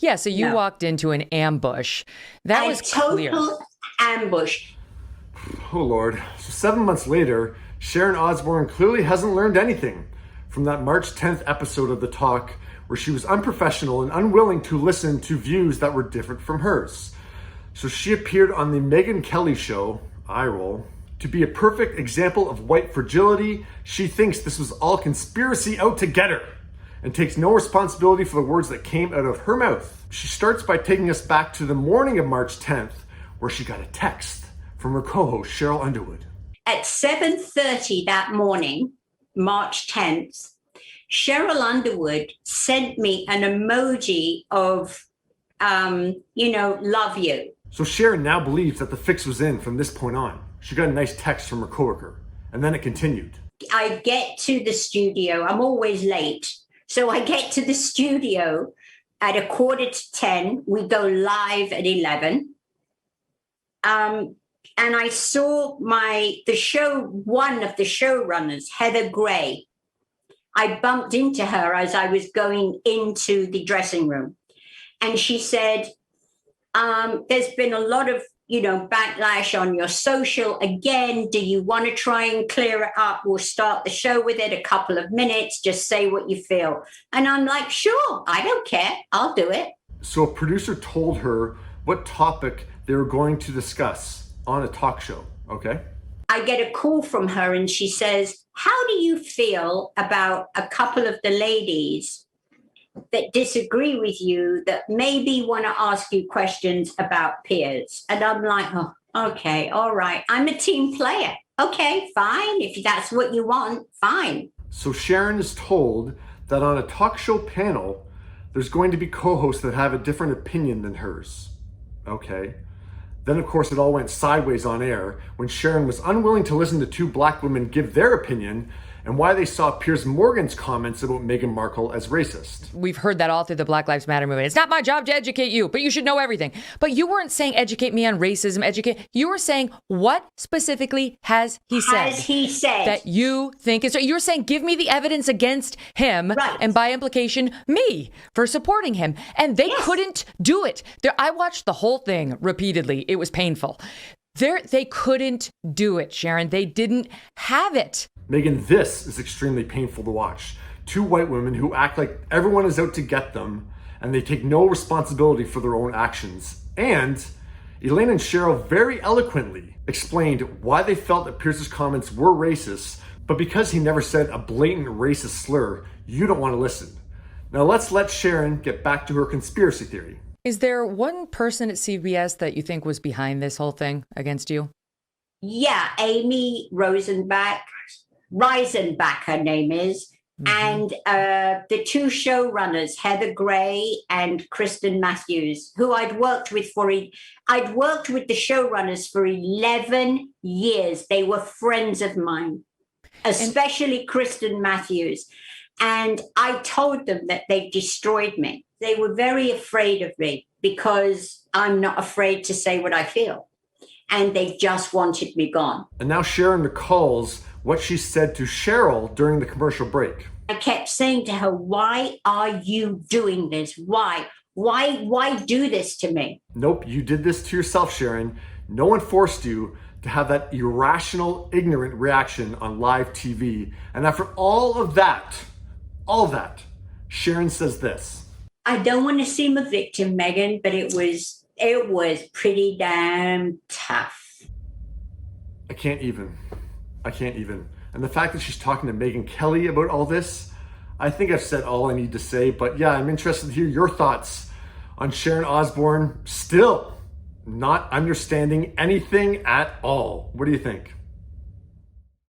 Yeah, so you No. walked into an ambush. That was clear. Total ambush. Oh, Lord. So 7 months later, Sharon Osbourne clearly hasn't learned anything from that March 10th episode of The Talk, where she was unprofessional and unwilling to listen to views that were different from hers. So she appeared on the Megyn Kelly Show, eye roll, to be a perfect example of white fragility. She thinks this was all conspiracy out to get her and takes no responsibility for the words that came out of her mouth. She starts by taking us back to the morning of March 10th, where she got a text from her co-host, Sheryl Underwood. At 7:30 that morning, March 10th, Sheryl Underwood sent me an emoji of, love you. So Sharon now believes that the fix was in from this point on. She got a nice text from her coworker, and then it continued. I get to the studio. I'm always late. So I get to the studio at 9:45. We go live at 11. And I saw one of the showrunners, Heather Gray. I bumped into her as I was going into the dressing room. And she said, there's been a lot of, backlash on your social. Again, do you want to try and clear it up? We'll start the show with it, a couple of minutes. Just say what you feel. And I'm like, sure, I don't care. I'll do it. So a producer told her what topic they were going to discuss on a talk show, okay? I get a call from her and she says, how do you feel about a couple of the ladies that disagree with you that maybe want to ask you questions about peers? And I'm like, oh, okay, all right. I'm a team player. Okay, fine. If that's what you want, fine. So Sharon is told that on a talk show panel, there's going to be co-hosts that have a different opinion than hers. Okay. Then, of course, it all went sideways on air when Sharon was unwilling to listen to two black women give their opinion and why they saw Piers Morgan's comments about Meghan Markle as racist. We've heard that all through the Black Lives Matter movement. It's not my job to educate you, but you should know everything. But you weren't saying educate me on racism, you were saying what specifically has he said? Has he said? That you think is, so you're saying give me the evidence against him, right, and by implication, me for supporting him. And they couldn't do it. I watched the whole thing repeatedly. It was painful. They couldn't do it, Sharon. They didn't have it. Megyn, this is extremely painful to watch. Two white women who act like everyone is out to get them, and they take no responsibility for their own actions. And Elaine and Sheryl very eloquently explained why they felt that Pierce's comments were racist, but because he never said a blatant racist slur, you don't want to listen. Now let's let Sharon get back to her conspiracy theory. Is there one person at CBS that you think was behind this whole thing against you? Yeah, Amy Reisenbach, her name is, and the two showrunners, Heather Gray and Kristen Matthews, who I'd worked with the showrunners for 11 years. They were friends of mine, especially Kristen Matthews. And I told them that they destroyed me. They were very afraid of me because I'm not afraid to say what I feel. And they just wanted me gone. And now Sharon recalls what she said to Sheryl during the commercial break. I kept saying to her, why are you doing this? Why do this to me? Nope, you did this to yourself, Sharon. No one forced you to have that irrational, ignorant reaction on live TV. And after all of that, Sharon says this. I don't want to seem a victim, Megyn, but it was pretty damn tough. I can't even. And the fact that she's talking to Megyn Kelly about all this, I think I've said all I need to say. But yeah, I'm interested to hear your thoughts on Sharon Osbourne still not understanding anything at all. What do you think?